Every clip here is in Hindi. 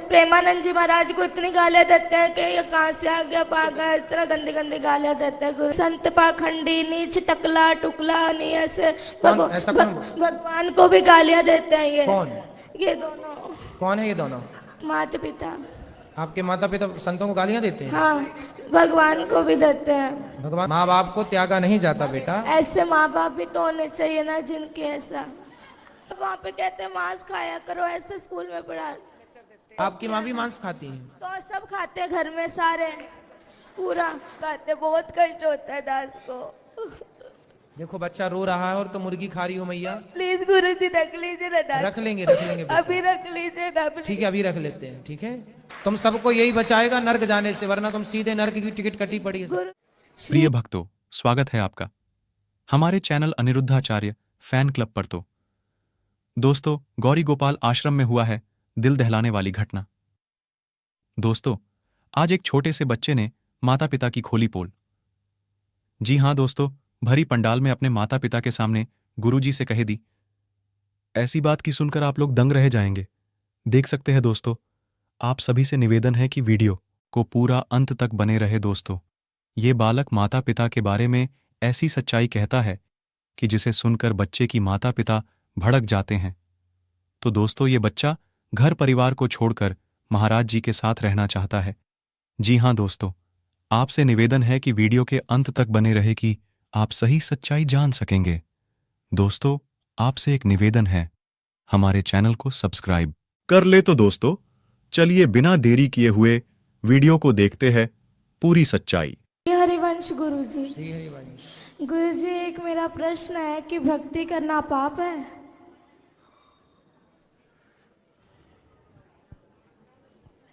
प्रेमानंद जी महाराज को इतनी गालियां देते हैं कि ये कहाँ से आ गया पागल, इस तरह गंदी गंदी गालियां देते हैं। गुरु संत पाखंडी, नीच, टकला टुकला, नहीं ऐसे भगवान को भी गालियां देते हैं ये। कौन? ये दोनों। कौन है ये दोनों? माता पिता। आपके माता पिता संतों को गालियां देते हैं? हाँ, भगवान को भी देते हैं। भगवान, माँ बाप को त्यागा नहीं जाता बेटा। ऐसे माँ बाप भी तो होने चाहिए ना जिनके ऐसा। वहाँ पे कहते हैं मांस खाया करो, ऐसे स्कूल में पढ़ा। आपकी माँ भी मांस खाती है? तो सब खाते हैं घर में, सारे पूरा खाते। बहुत कष्ट होता है दास को। देखो बच्चा रो रहा है और तो मुर्गी खा रही हो मैया। प्लीज गुरु जी रख लीजिए ना दास। रख लेंगे बेटा। अभी रख लीजिए ना। ठीक है, अभी रख लेते हैं। ठीक है, तुम सबको यही बचाएगा नर्क जाने से, वरना तुम सीधे नर्क की टिकट कटी पड़ी है। प्रिय भक्तों, स्वागत है आपका हमारे चैनल अनिरुद्धाचार्य फैन क्लब पर। तो दोस्तों, गौरी गोपाल आश्रम में हुआ है दिल दहलाने वाली घटना। दोस्तों, आज एक छोटे से बच्चे ने माता पिता की खोली पोल। जी हां दोस्तों, भरी पंडाल में अपने माता पिता के सामने गुरुजी से कह दी। ऐसी बात की सुनकर आप लोग दंग रह जाएंगे। देख सकते हैं दोस्तों, आप सभी से निवेदन है कि वीडियो को पूरा अंत तक बने रहे। दोस्तों, ये बालक माता पिता के बारे में ऐसी सच्चाई कहता है कि जिसे सुनकर बच्चे की माता पिता भड़क जाते हैं। तो दोस्तों, ये बच्चा घर परिवार को छोड़कर महाराज जी के साथ रहना चाहता है। जी हां दोस्तों, आपसे निवेदन है कि वीडियो के अंत तक बने रहे कि आप सही सच्चाई जान सकेंगे। दोस्तों, आपसे एक निवेदन है, हमारे चैनल को सब्सक्राइब कर ले। तो दोस्तों, चलिए बिना देरी किए हुए वीडियो को देखते हैं पूरी सच्चाई। हरिवंश गुरु जी। हरिवंश गुरु जी, एक मेरा प्रश्न है कि भक्ति करना पाप है?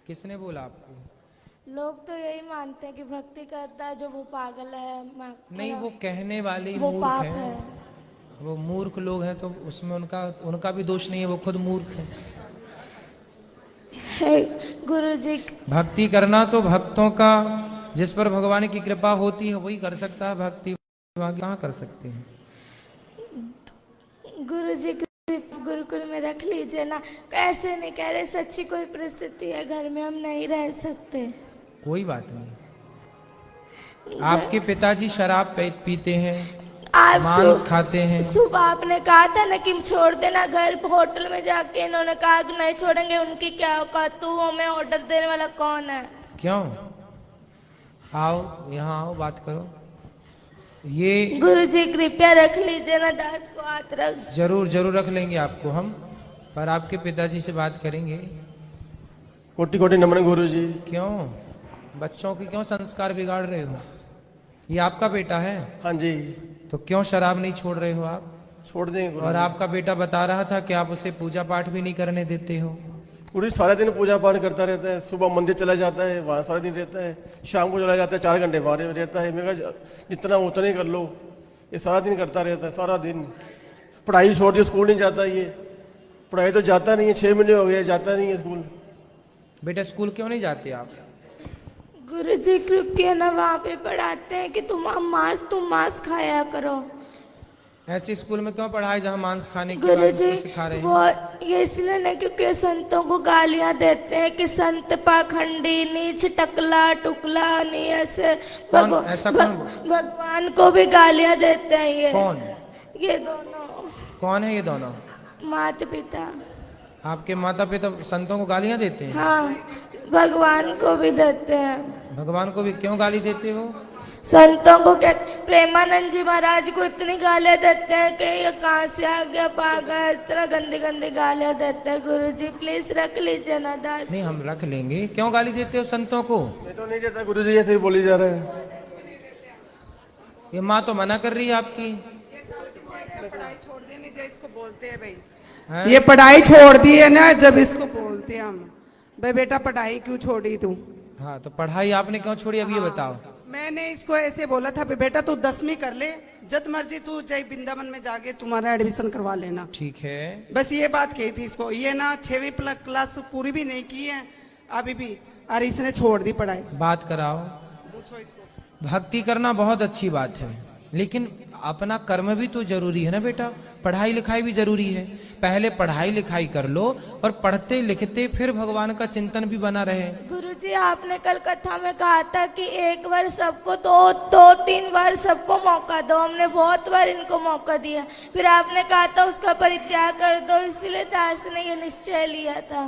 किसने बोला आपको? लोग तो यही मानते हैं कि भक्ति करता है जो वो पागल है। नहीं, वो कहने वाले वो मूर्ख पाप हैं। है। वो मूर्ख लोग हैं, तो उसमें उनका भी दोष नहीं है, वो खुद मूर्ख है। गुरु जी, भक्ति करना तो भक्तों का, जिस पर भगवान की कृपा होती है वही कर सकता है भक्ति, कहाँ कर सकते हैं। गुरु जी गुरुकुल में रख लीजिए ना। ऐसे नहीं कह रहे, सच्ची कोई परिस्थिति है घर में, हम नहीं रह सकते। कोई बात नहीं। आपके पिताजी शराब पीते हैं, आप मांस खाते हैं। सुबह आपने कहा था ना कि छोड़ देना घर। होटल में जाके इन्होंने कहा कि नहीं छोड़ेंगे। उनकी क्या औकात? तू हमें ऑर्डर देने वाला कौन है? क्यों? आओ यहाँ आओ, बात करो। ये गुरु जी कृपया रख लीजिए ना, दास को हाथ रख। जरूर जरूर रख लेंगे आपको हम, पर आपके पिताजी से बात करेंगे। कोटि कोटि नमन गुरु जी। क्यों बच्चों के क्यों संस्कार बिगाड़ रहे हो? ये आपका बेटा है? हाँ जी। तो क्यों शराब नहीं छोड़ रहे हो आप? छोड़ देंगे गुरु। और आपका बेटा बता रहा था कि आप उसे पूजा पाठ भी नहीं करने देते हो। गुरु सारा दिन पूजा पाठ करता रहता है। सुबह मंदिर चला जाता है, वहाँ सारा दिन रहता है। शाम को चला जाता है, 4 घंटे बाहर रहता है। मैं कहा जितना उतना ही कर लो। ये सारा दिन करता रहता है, सारा दिन। पढ़ाई छोड़ दी, स्कूल नहीं जाता ये। पढ़ाई तो जाता नहीं है, 6 महीने हो गए जाता नहीं है स्कूल। बेटा स्कूल क्यों नहीं जाते आप? गुरु जी क्योंकि ना वहाँ पे पढ़ाते हैं कि तुम मांस खाया करो। ऐसे स्कूल में क्यों पढ़ाए जहाँ मांस खाने की गुरु जी सिखा रहे हैं? वो ये इसलिए नहीं क्योंकि संतों को गालियां देते हैं कि संत पाखंडी, नीच, टकला टुकला, नहीं ऐसे। भगवान को भी गालियां देते हैं ये। कौन? ये दोनों। कौन है ये दोनों? माता पिता। आपके माता पिता संतों को गालियां देते हैं? हाँ, भगवान को भी देते हैं। भगवान को भी क्यों गाली देते हो? संतों को कहते, प्रेमानंद जी महाराज को इतनी गालियां देते हैं कि ये कहाँ से आ गया पागल, इस तरह गंदी गंदी गालियां देते हैं। गुरु जी प्लीज रख लीजिए ना दास। नहीं, हम रख लेंगे। क्यों गाली देते हो संतों को? मैं तो नहीं देता गुरु जी, ऐसे ही बोली जा रहा है। ये माँ तो मना कर रही है आपकी। पढ़ाई छोड़ देनी जो इसको बोलते हैं भाई। है? ये पढ़ाई छोड़ दी है ना, जब इसको बोलते हैं हम भाई बेटा पढ़ाई क्यों छोड़ी तू? हाँ, तो पढ़ाई आपने क्यों छोड़ी अब ये बताओ। मैंने इसको ऐसे बोला था बेटा तू 10वीं कर ले, जब मर्जी तू जय वृंदावन में जाके तुम्हारा एडमिशन करवा लेना। ठीक है, बस ये बात कही थी इसको। ये ना 6वीं क्लास पूरी भी नहीं की है अभी भी, और इसने छोड़ दी पढ़ाई। बात कराओ। पूछो इसको। भक्ति करना बहुत अच्छी बात है, लेकिन अपना कर्म भी तो जरूरी है ना बेटा, पढ़ाई लिखाई भी जरूरी है। पहले पढ़ाई लिखाई कर लो और पढ़ते लिखते फिर भगवान का चिंतन भी बना रहे। गुरुजी आपने कल कथा में कहा था कि एक बार सबको दो तीन बार सबको मौका दो, हमने बहुत बार इनको मौका दिया, फिर आपने कहा था उसका परित्याग कर दो, इसलिए दास ने ये निश्चय लिया था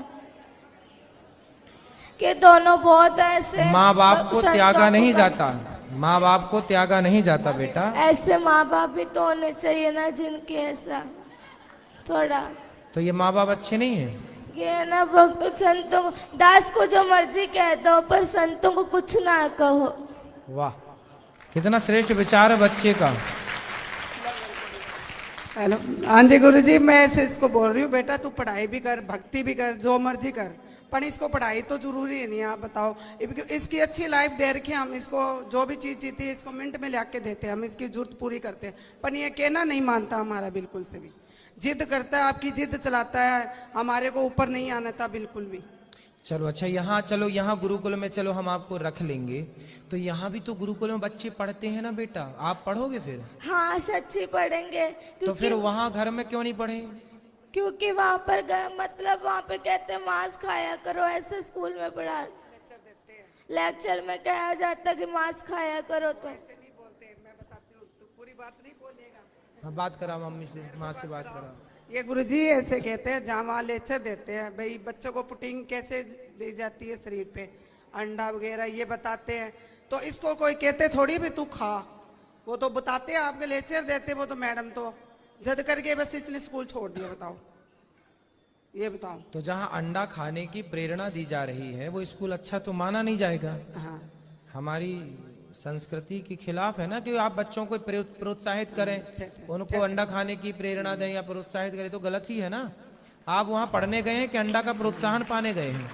कि दोनों बहुत ऐसे माँ बाप को संतों त्यागा नहीं को- जाता, माँ बाप को त्यागा नहीं जाता बेटा। ऐसे माँ बाप भी तो होने चाहिए ना जिनके ऐसा थोड़ा तो ये माँ बाप अच्छे नहीं है? ये है ना संतों को, दास को जो मर्जी कह दो पर संतों को कुछ ना कहो। वाह, कितना श्रेष्ठ विचार है बच्चे का। हेलो, हाँ जी गुरुजी, मैं ऐसे इसको बोल रही हूँ, बेटा तू पढ़ाई भी कर, भक्ति भी कर, जो मर्जी कर, पर इसको पढ़ाई तो जरूरी है नहीं। आप बताओ, इसकी अच्छी लाइफ दे रखी है, हम इसको जो भी चीज जीती है इसको मिनट में ला के देते हैं, हम इसकी जरूरत पूरी करते हैं, पर ये कहना नहीं मानता हमारा बिल्कुल से भी, जिद करता है, आपकी जिद चलाता है, हमारे को ऊपर नहीं आना था बिल्कुल भी। चलो अच्छा, यहाँ चलो, यहाँ गुरुकुल में चलो, हम आपको रख लेंगे। तो यहाँ भी तो गुरुकुल में बच्चे पढ़ते हैं ना बेटा, आप पढ़ोगे फिर? हाँ सच्ची पढ़ेंगे, तो फिर वहाँ घर में क्यों नहीं पढ़े? क्योंकि वहाँ पर मतलब वहाँ पे कहते हैं मांस खाया करो, ऐसे स्कूल में पढ़ा लेक्चर में कहा जाता कि मांस खाया करो। तो पूरी बात नहीं बोलेगा। हाँ, बात करा मम्मी से, माँ से बात करा। ये गुरुजी ऐसे कहते हैं, जहाँ वहाँ लेक्चर देते हैं, भाई बच्चों को पुटिंग कैसे दी जाती है शरीर पे, अंडा वगैरह ये बताते हैं, तो इसको कोई कहते थोड़ी भी तू खा, वो तो बताते हैं, आपके लेक्चर देते वो तो मैडम तो जद करके बस इसने स्कूल छोड़ दिया। बताओ, ये बताओ। तो जहाँ अंडा खाने की प्रेरणा दी जा रही है वो स्कूल अच्छा तो माना नहीं जाएगा। हाँ, हमारी संस्कृति के खिलाफ है ना कि आप बच्चों को प्रोत्साहित करें, उनको अंडा खाने की प्रेरणा दें या प्रोत्साहित करें, तो गलत ही है ना। आप वहाँ पढ़ने गए हैं कि अंडा का प्रोत्साहन पाने गए हैं?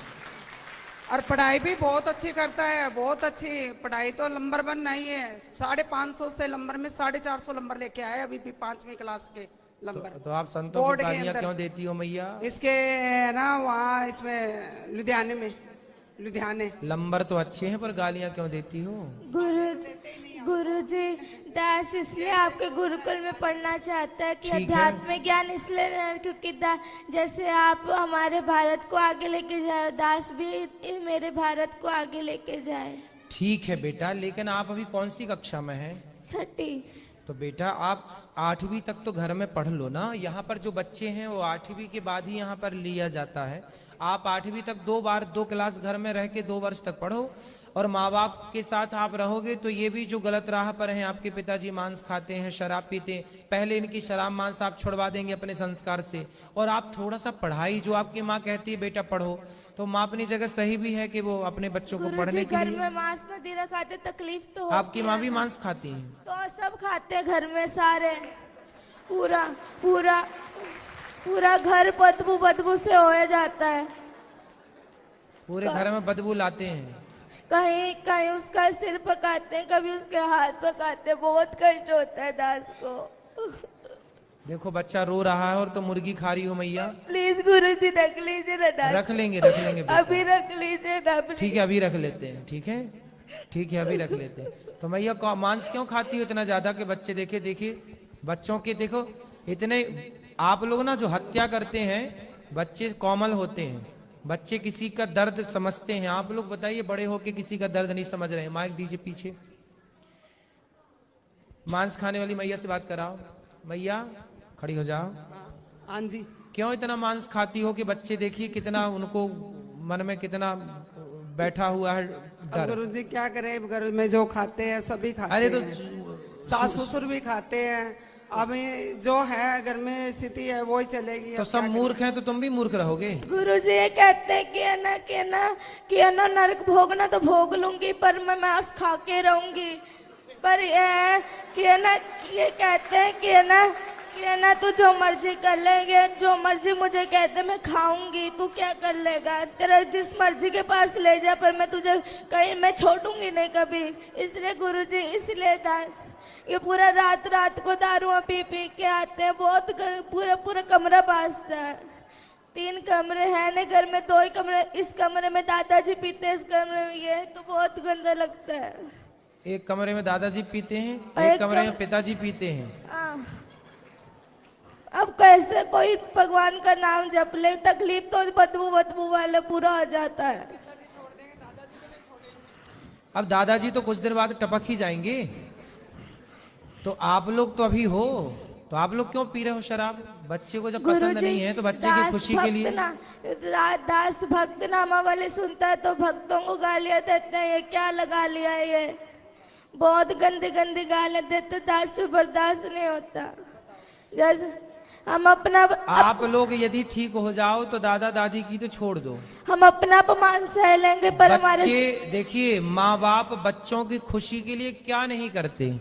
और पढ़ाई भी बहुत अच्छी करता है, बहुत अच्छी पढ़ाई, तो नंबर 1 नहीं है, 550 से नंबर में 450 नंबर लेके आए अभी भी 5वीं क्लास के नंबर। तो आप संतों को बोर्ड के गालियां अंदर। क्यों देती हो मैया? इसके ना वहाँ इसमें लुधियाने नंबर तो अच्छे हैं पर गालियां क्यों देती हो? गुरुजी दास इसलिए आपके गुरुकुल में पढ़ना चाहता है कि ठीक है। अध्यात्म ज्ञान इसलिए नहीं, क्योंकि जैसे आप हमारे भारत को आगे लेके जाए, दास भी मेरे भारत को आगे लेके जाए। ठीक है बेटा, लेकिन आप अभी कौन सी कक्षा में हैं? 6ठी। तो बेटा आप 8वीं तक तो घर में पढ़ लो ना। यहाँ पर जो बच्चे हैं वो 8वीं के बाद ही यहाँ पर लिया जाता है। आप 8वीं तक 2 क्लास घर में रह के 2 वर्ष तक पढ़ो, और माँ बाप के साथ आप रहोगे तो ये भी जो गलत राह पर हैं, आपके पिताजी मांस खाते हैं, शराब पीते हैं, पहले इनकी शराब मांस आप छुड़वा देंगे अपने संस्कार से, और आप थोड़ा सा पढ़ाई, जो आपकी माँ कहती है बेटा पढ़ो, तो माँ अपनी जगह सही भी है कि वो अपने बच्चों को पढ़ने गुरुजी के घर लिए। में मांस मदिरा खाते तकलीफ तो होती आपकी माँ है भी ना। मांस खाती हैं? तो सब खाते हैं घर में सारे, पूरा पूरा पूरा घर बदबू से हो जाता है। पूरे घर में बदबू लाते हैं। कहीं कहीं उसका सिर पकाते हैं, कभी उसके हाथ पकाते हैं, बहुत कष्ट होता है दास को। देखो बच्चा रो रहा है और तो मुर्गी खा रही हो मैया। प्लीज गुरुजी रख लीजिए ना दास। रख लेंगे बेटा। अभी रख लीजिए ना please। ठीक है, अभी रख लेते हैं। ठीक है, ठीक है, अभी रख लेते हैं। तो मैया मांस क्यों खाती हो इतना ज्यादा कि बच्चे देखिए बच्चों के, देखो इतने आप लोग ना जो हत्या करते हैं, बच्चे कोमल होते हैं, बच्चे किसी का दर्द समझते हैं। आप लोग बताइए, बड़े होके किसी का दर्द नहीं समझ रहे हैं। माइक दीजिए पीछे। मांस खाने वाली मैया से बात कराओ। मैया खड़ी हो जाओ। हाँ जी। क्यों इतना मांस खाती हो कि बच्चे देखिए कितना उनको मन में कितना बैठा हुआ है डर। गुरु जी क्या करें, घर में जो खाते हैं सभी खाते अरे तो हैं, सास ससुर भी खाते हैं, अभी जो है घर में स्थिति है वो ही चलेगी। तो अब सब क्या मूर्ख हैं तो तुम भी मूर्ख रहोगे। गुरुजी ये कहते हैं कि है ना नरक भोगना तो भोग लूंगी, पर मैं मांस खा के रहूंगी। पर ये है कि है ना, ये कहते हैं कि है ना तू जो मर्जी कर लेंगे, जो मर्जी मुझे कहते मैं खाऊंगी, तू क्या कर लेगा, तेरा जिस मर्जी के पास ले जा, पर मैं तुझे कहीं मैं छोड़ूंगी नहीं कभी। इसलिए गुरुजी, इसलिए ये पूरा रात को दारुआ पी के आते हैं, बहुत पूरा कमरा बाजता है। 3 कमरे हैं ना घर में, 2 ही कमरे, इस कमरे में दादाजी पीते हैं, इस कमरे में ये, तो बहुत गंदा लगता है। एक कमरे में दादाजी पीते हैं, और एक एक कमरे में कम- पिताजी पीते हैं। अब कैसे कोई भगवान का नाम जप ले, तकलीफ तो बदबू बदबू वाले पूरा हो जाता है। अब दादाजी तो कुछ देर बाद टपक ही जाएंगे, तो आप लोग तो अभी हो, तो आप लोग क्यों पी रहे हो शराब? बच्चे को जब पसंद गुरुजी, नहीं है तो बच्चे की दास खुशी के भक्त लिए। दास भक्त नामावली सुनता है तो भक्तों को गालियां देते हैं, ये क्या लगा लिया है, ये बहुत गंदी गंदी गालियां देते, दास से बर्दाश्त नहीं होता। जैसे हम अपना आप लोग यदि ठीक हो जाओ तो दादा दादी की तो छोड़ दो, हम अपना अपमान सह लेंगे, पर हमारे बच्चे देखिए, माँ बाप बच्चों की खुशी के लिए क्या नहीं करते।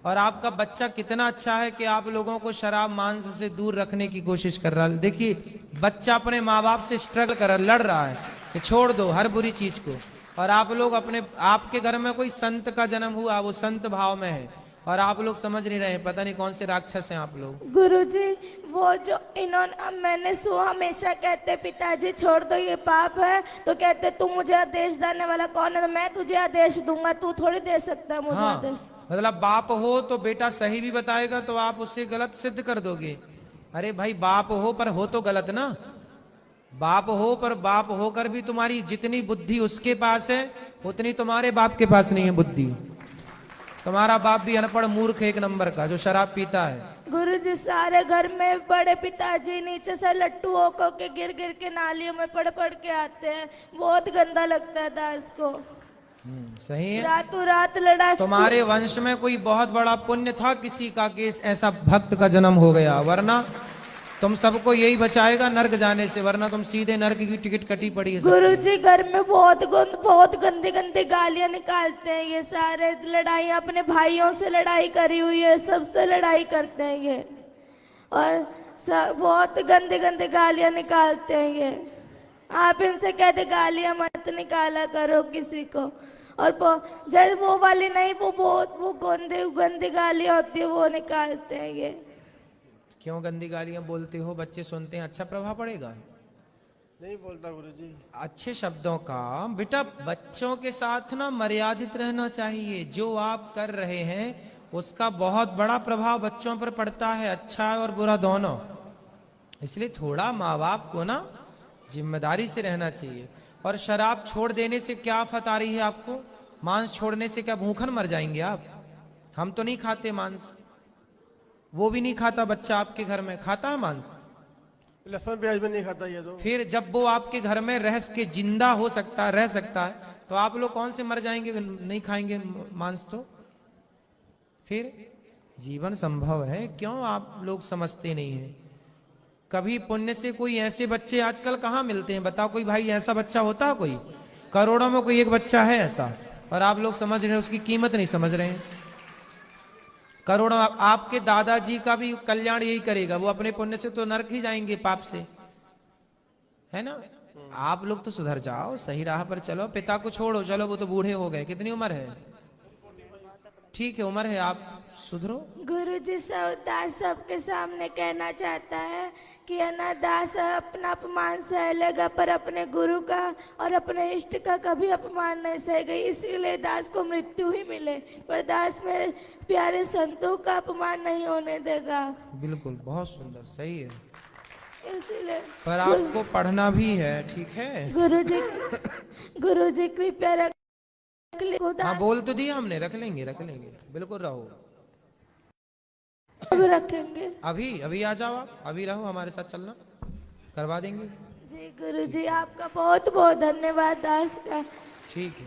और आपका बच्चा कितना अच्छा है कि आप लोगों को शराब मांस से दूर रखने की कोशिश कर रहा है। देखिए बच्चा अपने माँ बाप से स्ट्रगल कर लड़ रहा है कि छोड़ दो हर बुरी चीज को, और आप लोग अपने, आपके घर में कोई संत का जन्म हुआ, वो संत भाव में है, और आप लोग समझ नहीं रहे, पता नहीं कौन से राक्षस हैं आप लोग। गुरुजी, वो जो इन्होंने, मैंने सुना हमेशा कहते पिताजी छोड़ दो ये पाप है, तो कहते तू मुझे आदेश देने वाला कौन है, तो मैं तुझे आदेश दूंगा, तू थोड़ी दे सकता है मुझे हाँ, आदेश। मतलब बाप हो तो बेटा सही भी बताएगा तो आप उससे गलत सिद्ध कर दोगे। अरे भाई बाप हो पर हो तो गलत ना, बाप हो पर बाप होकर भी तुम्हारी जितनी बुद्धि उसके पास है उतनी तुम्हारे बाप के पास नहीं है बुद्धि। तुम्हारा बाप भी अनपढ़ मूर्ख एक नंबर का जो शराब पीता है। गुरुजी, सारे घर में बड़े पिताजी नीचे से लट्टू होकर के गिर गिर के नालियों में पड़ पड़ के आते हैं, बहुत गंदा लगता है दास को। सही है, रातों रात लड़ाई। तुम्हारे वंश में कोई बहुत बड़ा पुण्य था किसी का कि ऐसा भक्त का जन्म हो गया, वरना तुम सबको यही बचाएगा नर्क जाने से, वरना तुम सीधे नर्क की टिकट कटी पड़ी है सबकी। गुरुजी, घर में बहुत गंदी गंदी गालियां निकालते हैं ये सारे, लड़ाई अपने भाइयों से लड़ाई करी हुई है, सबसे लड़ाई करते हैं ये, और बहुत गंदी गंदी गालियां निकालते हैं ये। आप इनसे कहते गालियां मत निकाला करो किसी को, और जब वो वाली नहीं, वो गंदी गंदी गालियां होती है वो निकालते हैं ये। क्यों गंदी गालियां बोलते हो? बच्चे सुनते हैं, अच्छा प्रभाव पड़ेगा। नहीं बोलता गुरुजी। अच्छे शब्दों का बेटा बच्चों के साथ ना मर्यादित रहना चाहिए। जो आप कर रहे हैं उसका बहुत बड़ा प्रभाव बच्चों पर पड़ता है, अच्छा और बुरा दोनों। इसलिए थोड़ा माँ बाप को ना जिम्मेदारी से रहना चाहिए। और शराब छोड़ देने से क्या आफत आ रही है आपको? मांस छोड़ने से क्या भूखन मर जाएंगे आप? हम तो नहीं खाते मांस, वो भी नहीं खाता बच्चा आपके घर में, खाता है मांस? लहसुन प्याज भी नहीं खाता ये तो। फिर जब वो आपके घर में रह के जिंदा हो सकता है, रह सकता है, तो आप लोग कौन से मर जाएंगे नहीं खाएंगे मांस? तो फिर जीवन संभव है, क्यों आप लोग समझते नहीं हैं? कभी पुण्य से कोई ऐसे बच्चे आजकल कहाँ मिलते हैं? बताओ कोई भाई ऐसा बच्चा होता है कोई? करोड़ों में कोई एक बच्चा है ऐसा, और आप लोग समझ रहे हैं, उसकी कीमत नहीं समझ रहे हैं। करोड़ों, आपके दादाजी का भी कल्याण यही करेगा, वो अपने पुण्य से तो नरक ही जाएंगे पाप से, है ना? आप लोग तो सुधर जाओ, सही राह पर चलो, पिता को छोड़ो, चलो वो तो बूढ़े हो गए, कितनी उम्र है? ठीक है उम्र है, आप सुधरो। गुरुजी, दास सबके सामने कहना चाहता है कि दास अपना अपमान सह लेगा, पर अपने गुरु का और अपने इष्ट का कभी अपमान नहीं सहेगा, इसीलिए दास को मृत्यु ही मिले, पर दास मेरे प्यारे संतों का अपमान नहीं होने देगा। बिल्कुल, बहुत सुंदर, सही है, इसीलिए पर आपको पढ़ना भी है, ठीक है? गुरुजी कृपया रख हाँ बोल तो दिया हमने, रख लेंगे बिल्कुल रहो। अब रखेंगे। अभी आ जाओ, आप अभी रहो, हमारे साथ चलना, करवा देंगे। जी गुरुजी, आपका बहुत बहुत धन्यवाद दास का। ठीक है।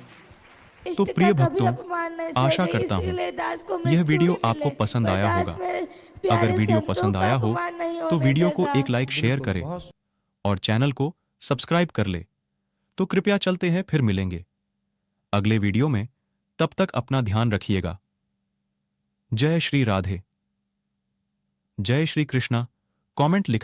तो इष्ट प्रिय का कभी भक्तों, अपमान नहीं आशा सहेगा, करता हूँ इसीलिए दास को यह मृत्यु वीडियो ही आपको मिले, पसंद पर आया दास होगा। मेरे प्यारे अगर वीडियो संतों पसंद का आया हो अपमान नहीं तो होने वीडियो को देगा। एक लाइक शेयर बिल्कुल, करें बहुत और चैनल को सब्सक्राइब कर ले। तो कृपया चलते हैं, फिर मिलेंगे अगले वीडियो में। तब तक अपना ध्यान रखिएगा। जय श्री राधे, जय श्री कृष्णा। कमेंट लिख